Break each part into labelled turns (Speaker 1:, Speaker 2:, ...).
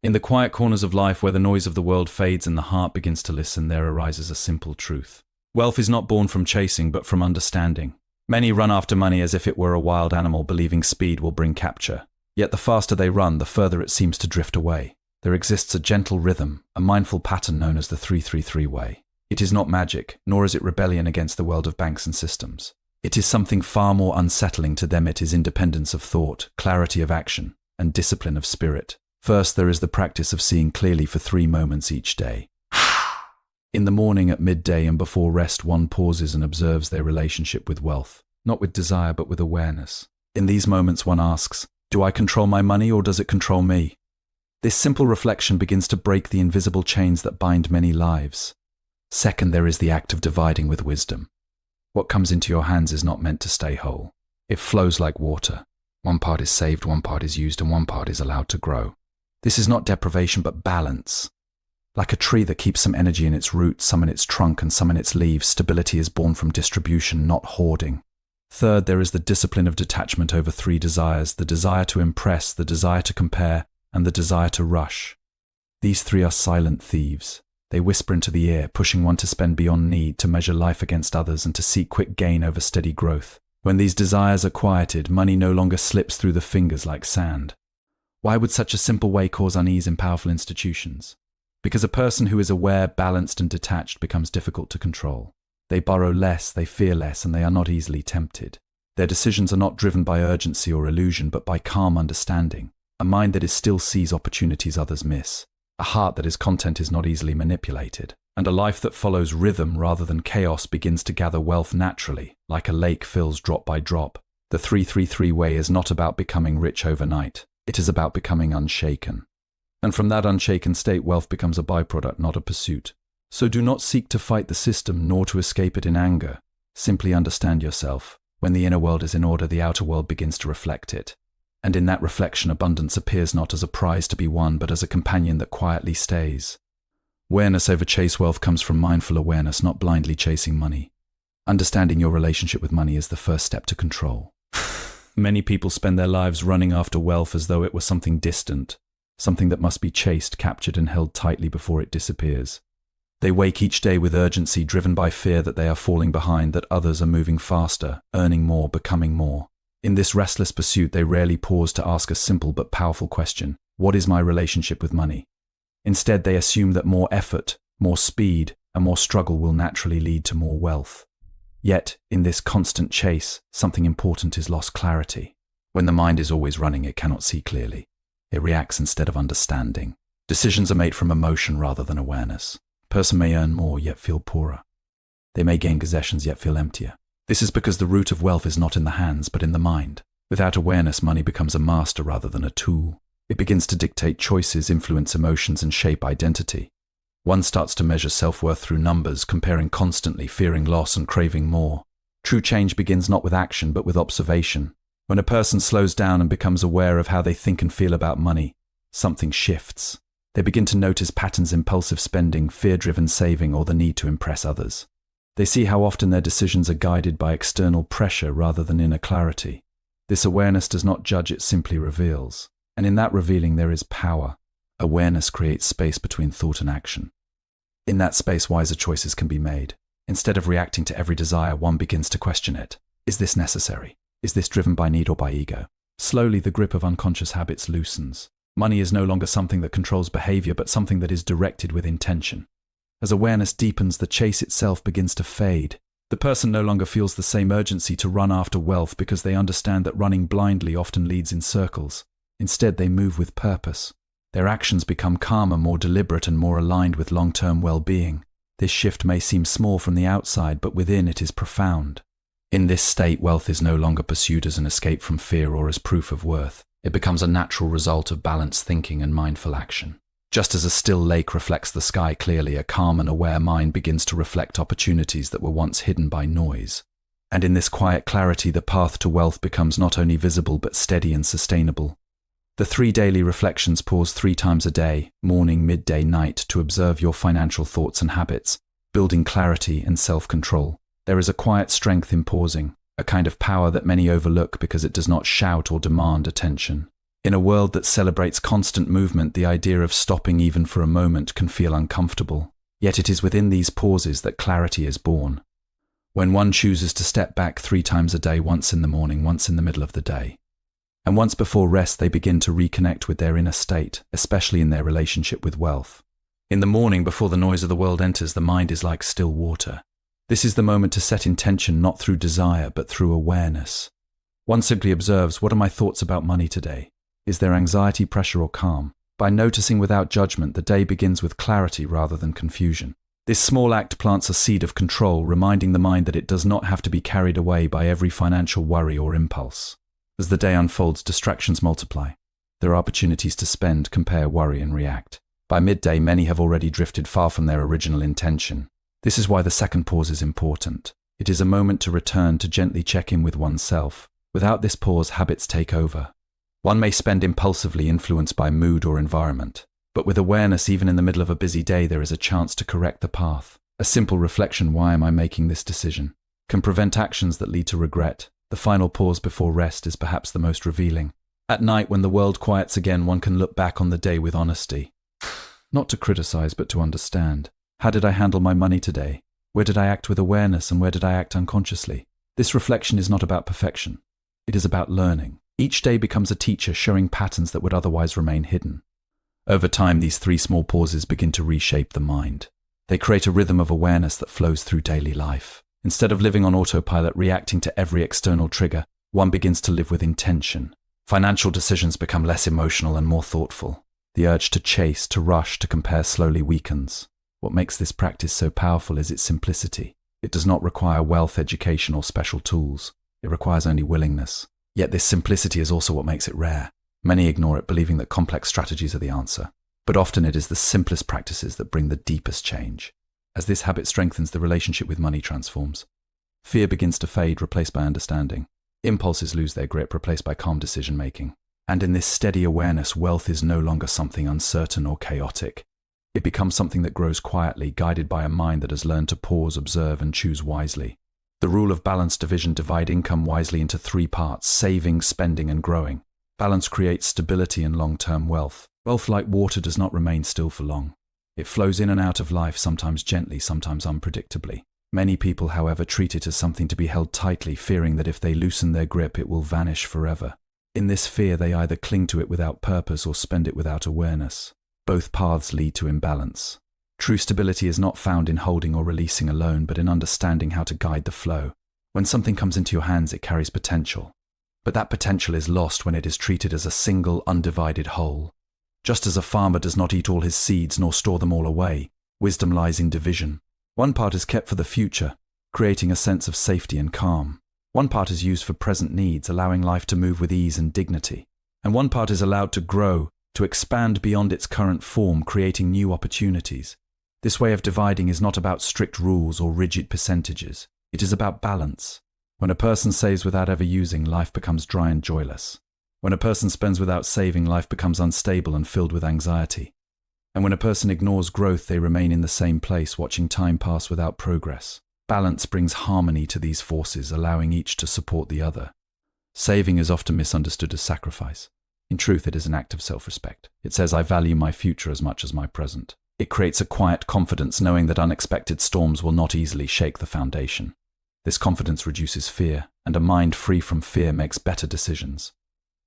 Speaker 1: In the quiet corners of life where the noise of the world fades and the heart begins to listen, there arises a simple truth. Wealth is not born from chasing, but from understanding. Many run after money as if it were a wild animal, believing speed will bring capture. Yet the faster they run, the further it seems to drift away. There exists a gentle rhythm, a mindful pattern known as the 333 way. It is not magic, nor is it rebellion against the world of banks and systems. It is something far more unsettling. To them it is independence of thought, clarity of action, and discipline of spirit. First, there is the practice of seeing clearly for 3 moments each day. In the morning, at midday, and before rest, one pauses and observes their relationship with wealth, not with desire but with awareness. In these moments one asks, do I control my money or does it control me? This simple reflection begins to break the invisible chains that bind many lives. Second, there is the act of dividing with wisdom. What comes into your hands is not meant to stay whole. It flows like water. One part is saved, one part is used, and one part is allowed to grow. This is not deprivation but balance. Like a tree that keeps some energy in its roots, some in its trunk, and some in its leaves, stability is born from distribution, not hoarding. Third, there is the discipline of detachment over 3 desires: the desire to impress, the desire to compare, and the desire to rush. These 3 are silent thieves. They whisper into the ear, pushing one to spend beyond need, to measure life against others, and to seek quick gain over steady growth. When these desires are quieted, money no longer slips through the fingers like sand. Why would such a simple way cause unease in powerful institutions? Because a person who is aware, balanced, and detached becomes difficult to control. They borrow less, they fear less, and they are not easily tempted. Their decisions are not driven by urgency or illusion, but by calm understanding. A mind that is still sees opportunities others miss. A heart that is content is not easily manipulated. And a life that follows rhythm rather than chaos begins to gather wealth naturally, like a lake fills drop by drop. The 333 way is not about becoming rich overnight. It is about becoming unshaken. And from that unshaken state, wealth becomes a byproduct, not a pursuit. So do not seek to fight the system, nor to escape it in anger. Simply understand yourself. When the inner world is in order, the outer world begins to reflect it. And in that reflection, abundance appears not as a prize to be won, but as a companion that quietly stays. Awareness over chase wealth comes from mindful awareness, not blindly chasing money. Understanding your relationship with money is the first step to control. Many people spend their lives running after wealth as though it were something distant, something that must be chased, captured, and held tightly before it disappears. They wake each day with urgency, driven by fear that they are falling behind, that others are moving faster, earning more, becoming more. In this restless pursuit, they rarely pause to ask a simple but powerful question: what is my relationship with money? Instead, they assume that more effort, more speed, and more struggle will naturally lead to more wealth. Yet, in this constant chase, something important is lost: clarity. When the mind is always running, it cannot see clearly. It reacts instead of understanding. Decisions are made from emotion rather than awareness. A person may earn more, yet feel poorer. They may gain possessions, yet feel emptier. This is because the root of wealth is not in the hands, but in the mind. Without awareness, money becomes a master rather than a tool. It begins to dictate choices, influence emotions, and shape identity. One starts to measure self-worth through numbers, comparing constantly, fearing loss and craving more. True change begins not with action, but with observation. When a person slows down and becomes aware of how they think and feel about money, something shifts. They begin to notice patterns: impulsive spending, fear-driven saving, or the need to impress others. They see how often their decisions are guided by external pressure rather than inner clarity. This awareness does not judge, it simply reveals. And in that revealing there is power. Awareness creates space between thought and action. In that space, wiser choices can be made. Instead of reacting to every desire, one begins to question it. Is this necessary? Is this driven by need or by ego? Slowly, the grip of unconscious habits loosens. Money is no longer something that controls behavior, but something that is directed with intention. As awareness deepens, the chase itself begins to fade. The person no longer feels the same urgency to run after wealth because they understand that running blindly often leads in circles. Instead, they move with purpose. Their actions become calmer, more deliberate, and more aligned with long-term well-being. This shift may seem small from the outside, but within it is profound. In this state, wealth is no longer pursued as an escape from fear or as proof of worth. It becomes a natural result of balanced thinking and mindful action. Just as a still lake reflects the sky clearly, a calm and aware mind begins to reflect opportunities that were once hidden by noise. And in this quiet clarity, the path to wealth becomes not only visible but steady and sustainable. The 3 daily reflections: pause 3 times a day, morning, midday, night, to observe your financial thoughts and habits, building clarity and self-control. There is a quiet strength in pausing, a kind of power that many overlook because it does not shout or demand attention. In a world that celebrates constant movement, the idea of stopping even for a moment can feel uncomfortable. Yet it is within these pauses that clarity is born. When one chooses to step back 3 times a day, once in the morning, once in the middle of the day, and once before rest, they begin to reconnect with their inner state, especially in their relationship with wealth. In the morning, before the noise of the world enters, the mind is like still water. This is the moment to set intention, not through desire, but through awareness. One simply observes, what are my thoughts about money today? Is there anxiety, pressure, or calm? By noticing without judgment, the day begins with clarity rather than confusion. This small act plants a seed of control, reminding the mind that it does not have to be carried away by every financial worry or impulse. As the day unfolds, distractions multiply. There are opportunities to spend, compare, worry, and react. By midday, many have already drifted far from their original intention. This is why the second pause is important. It is a moment to return, to gently check in with oneself. Without this pause, habits take over. One may spend impulsively, influenced by mood or environment. But with awareness, even in the middle of a busy day, there is a chance to correct the path. A simple reflection, why am I making this decision, can prevent actions that lead to regret. The final pause before rest is perhaps the most revealing. At night, when the world quiets again, one can look back on the day with honesty. Not to criticize, but to understand. How did I handle my money today? Where did I act with awareness, and where did I act unconsciously? This reflection is not about perfection. It is about learning. Each day becomes a teacher, showing patterns that would otherwise remain hidden. Over time, these 3 small pauses begin to reshape the mind. They create a rhythm of awareness that flows through daily life. Instead of living on autopilot, reacting to every external trigger, one begins to live with intention. Financial decisions become less emotional and more thoughtful. The urge to chase, to rush, to compare slowly weakens. What makes this practice so powerful is its simplicity. It does not require wealth, education, or special tools. It requires only willingness. Yet this simplicity is also what makes it rare. Many ignore it, believing that complex strategies are the answer. But often it is the simplest practices that bring the deepest change. As this habit strengthens, the relationship with money transforms. Fear begins to fade, replaced by understanding. Impulses lose their grip, replaced by calm decision-making. And in this steady awareness, wealth is no longer something uncertain or chaotic. It becomes something that grows quietly, guided by a mind that has learned to pause, observe, and choose wisely. The rule of balanced division: divide income wisely into 3 parts: saving, spending, and growing. Balance creates stability and long-term wealth. Wealth, like water, does not remain still for long. It flows in and out of life, sometimes gently, sometimes unpredictably. Many people, however, treat it as something to be held tightly, fearing that if they loosen their grip, it will vanish forever. In this fear, they either cling to it without purpose or spend it without awareness. Both paths lead to imbalance. True stability is not found in holding or releasing alone, but in understanding how to guide the flow. When something comes into your hands, it carries potential. But that potential is lost when it is treated as a single, undivided whole. Just as a farmer does not eat all his seeds nor store them all away, wisdom lies in division. One part is kept for the future, creating a sense of safety and calm. One part is used for present needs, allowing life to move with ease and dignity. And one part is allowed to grow, to expand beyond its current form, creating new opportunities. This way of dividing is not about strict rules or rigid percentages. It is about balance. When a person saves without ever using, life becomes dry and joyless. When a person spends without saving, life becomes unstable and filled with anxiety. And when a person ignores growth, they remain in the same place, watching time pass without progress. Balance brings harmony to these forces, allowing each to support the other. Saving is often misunderstood as sacrifice. In truth, it is an act of self-respect. It says, I value my future as much as my present. It creates a quiet confidence, knowing that unexpected storms will not easily shake the foundation. This confidence reduces fear, and a mind free from fear makes better decisions.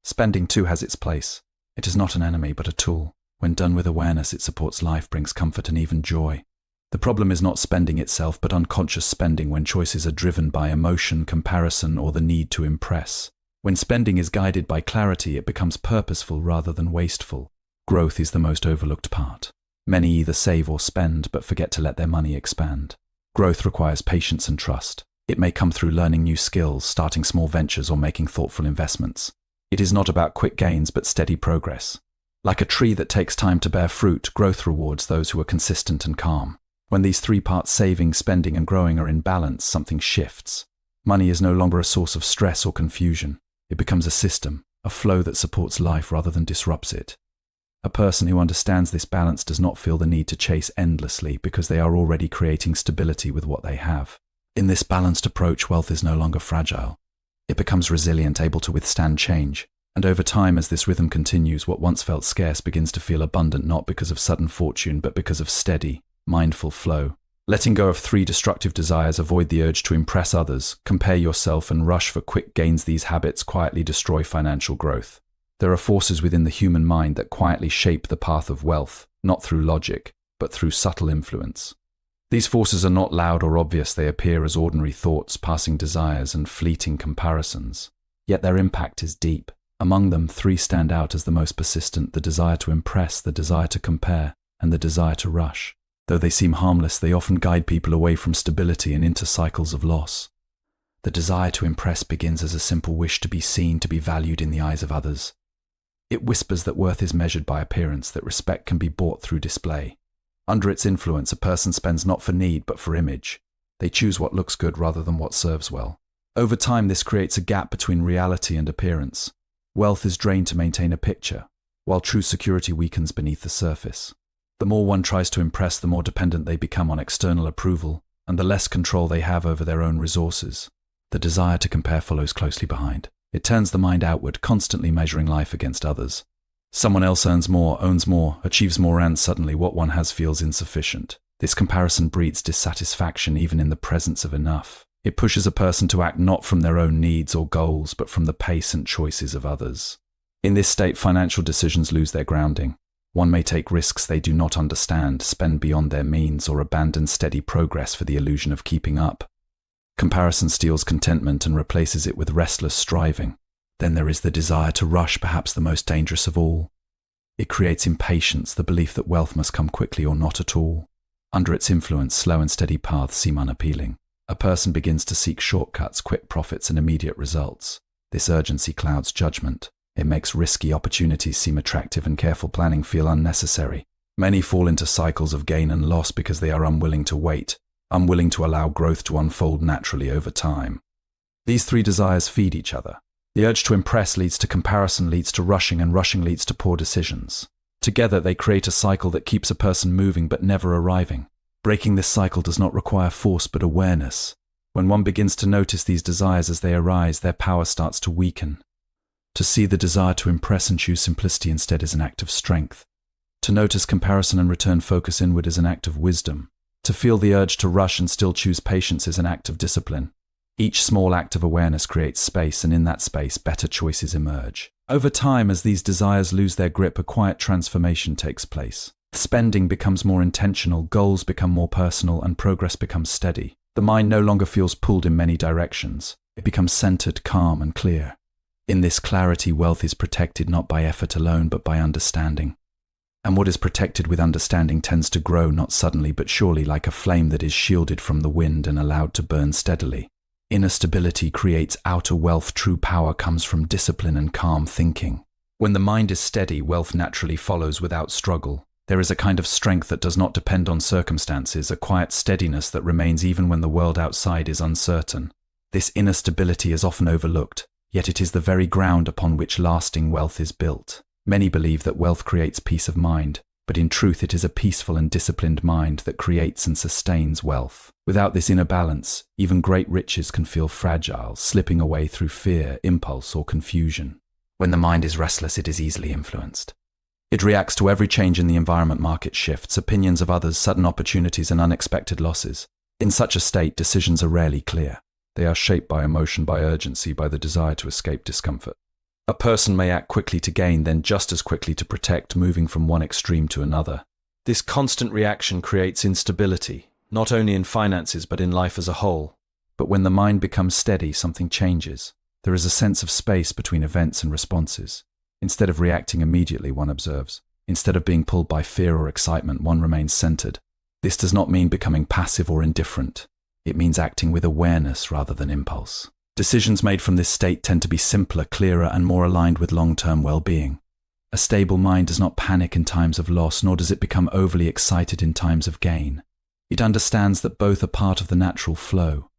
Speaker 1: Spending too has its place. It is not an enemy, but a tool. When done with awareness, it supports life, brings comfort and even joy. The problem is not spending itself, but unconscious spending when choices are driven by emotion, comparison, or the need to impress. When spending is guided by clarity, it becomes purposeful rather than wasteful. Growth is the most overlooked part. Many either save or spend, but forget to let their money expand. Growth requires patience and trust. It may come through learning new skills, starting small ventures, or making thoughtful investments. It is not about quick gains, but steady progress. Like a tree that takes time to bear fruit, growth rewards those who are consistent and calm. When these 3 parts, saving, spending, and growing, are in balance, something shifts. Money is no longer a source of stress or confusion. It becomes a system, a flow that supports life rather than disrupts it. A person who understands this balance does not feel the need to chase endlessly because they are already creating stability with what they have. In this balanced approach, wealth is no longer fragile. It becomes resilient, able to withstand change. And over time, as this rhythm continues, what once felt scarce begins to feel abundant, not because of sudden fortune, but because of steady, mindful flow. Letting go of 3 destructive desires: avoid the urge to impress others, compare yourself, and rush for quick gains. These habits quietly destroy financial growth. There are forces within the human mind that quietly shape the path of wealth, not through logic, but through subtle influence. These forces are not loud or obvious. They appear as ordinary thoughts, passing desires, and fleeting comparisons. Yet their impact is deep. Among them, 3 stand out as the most persistent: the desire to impress, the desire to compare, and the desire to rush. Though they seem harmless, they often guide people away from stability and into cycles of loss. The desire to impress begins as a simple wish to be seen, to be valued in the eyes of others. It whispers that worth is measured by appearance, that respect can be bought through display. Under its influence, a person spends not for need, but for image. They choose what looks good rather than what serves well. Over time, this creates a gap between reality and appearance. Wealth is drained to maintain a picture, while true security weakens beneath the surface. The more one tries to impress, the more dependent they become on external approval, and the less control they have over their own resources. The desire to compare follows closely behind. It turns the mind outward, constantly measuring life against others. Someone else earns more, owns more, achieves more, and suddenly what one has feels insufficient. This comparison breeds dissatisfaction even in the presence of enough. It pushes a person to act not from their own needs or goals, but from the pace and choices of others. In this state, financial decisions lose their grounding. One may take risks they do not understand, spend beyond their means, or abandon steady progress for the illusion of keeping up. Comparison steals contentment and replaces it with restless striving. Then there is the desire to rush, perhaps the most dangerous of all. It creates impatience, the belief that wealth must come quickly or not at all. Under its influence, slow and steady paths seem unappealing. A person begins to seek shortcuts, quick profits, and immediate results. This urgency clouds judgment. It makes risky opportunities seem attractive and careful planning feel unnecessary. Many fall into cycles of gain and loss because they are unwilling to wait, unwilling to allow growth to unfold naturally over time. These 3 desires feed each other. The urge to impress leads to comparison, leads to rushing, and rushing leads to poor decisions. Together, they create a cycle that keeps a person moving but never arriving. Breaking this cycle does not require force but awareness. When one begins to notice these desires as they arise, their power starts to weaken. To see the desire to impress and choose simplicity instead is an act of strength. To notice comparison and return focus inward is an act of wisdom. To feel the urge to rush and still choose patience is an act of discipline. Each small act of awareness creates space, and in that space, better choices emerge. Over time, as these desires lose their grip, a quiet transformation takes place. Spending becomes more intentional, goals become more personal, and progress becomes steady. The mind no longer feels pulled in many directions. It becomes centered, calm, and clear. In this clarity, wealth is protected not by effort alone, but by understanding. And what is protected with understanding tends to grow, not suddenly but surely, like a flame that is shielded from the wind and allowed to burn steadily. Inner stability creates outer wealth. True power comes from discipline and calm thinking. When the mind is steady, wealth naturally follows without struggle. There is a kind of strength that does not depend on circumstances, a quiet steadiness that remains even when the world outside is uncertain. This inner stability is often overlooked, yet it is the very ground upon which lasting wealth is built. Many believe that wealth creates peace of mind, but in truth it is a peaceful and disciplined mind that creates and sustains wealth. Without this inner balance, even great riches can feel fragile, slipping away through fear, impulse, or confusion. When the mind is restless, it is easily influenced. It reacts to every change in the environment, market shifts, opinions of others, sudden opportunities, and unexpected losses. In such a state, decisions are rarely clear. They are shaped by emotion, by urgency, by the desire to escape discomfort. A person may act quickly to gain, then just as quickly to protect, moving from one extreme to another. This constant reaction creates instability, not only in finances but in life as a whole. But when the mind becomes steady, something changes. There is a sense of space between events and responses. Instead of reacting immediately, one observes. Instead of being pulled by fear or excitement, one remains centered. This does not mean becoming passive or indifferent. It means acting with awareness rather than impulse. Decisions made from this state tend to be simpler, clearer, and more aligned with long-term well-being. A stable mind does not panic in times of loss, nor does it become overly excited in times of gain. It understands that both are part of the natural flow.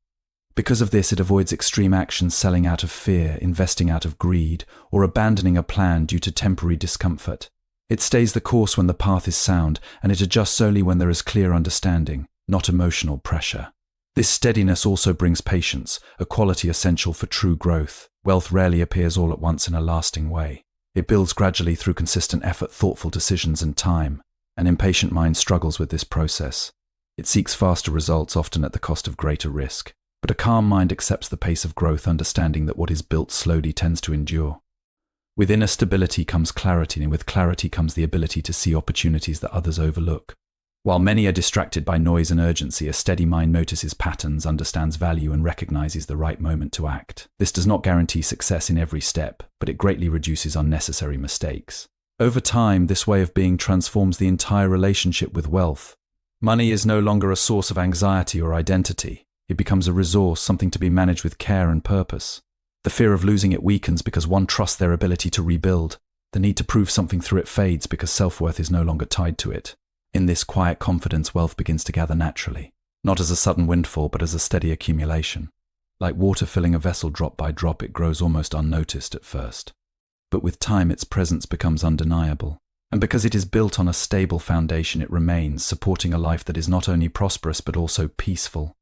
Speaker 1: Because of this, it avoids extreme actions, selling out of fear, investing out of greed, or abandoning a plan due to temporary discomfort. It stays the course when the path is sound, and it adjusts only when there is clear understanding, not emotional pressure. This steadiness also brings patience, a quality essential for true growth. Wealth rarely appears all at once in a lasting way. It builds gradually through consistent effort, thoughtful decisions, and time. An impatient mind struggles with this process. It seeks faster results, often at the cost of greater risk. But a calm mind accepts the pace of growth, understanding that what is built slowly tends to endure. With inner stability comes clarity, and with clarity comes the ability to see opportunities that others overlook. While many are distracted by noise and urgency, a steady mind notices patterns, understands value, and recognizes the right moment to act. This does not guarantee success in every step, but it greatly reduces unnecessary mistakes. Over time, this way of being transforms the entire relationship with wealth. Money is no longer a source of anxiety or identity. It becomes a resource, something to be managed with care and purpose. The fear of losing it weakens because one trusts their ability to rebuild. The need to prove something through it fades because self-worth is no longer tied to it. In this quiet confidence, wealth begins to gather naturally, not as a sudden windfall, but as a steady accumulation. Like water filling a vessel drop by drop, it grows almost unnoticed at first. But with time, its presence becomes undeniable. And because it is built on a stable foundation, it remains, supporting a life that is not only prosperous but also peaceful.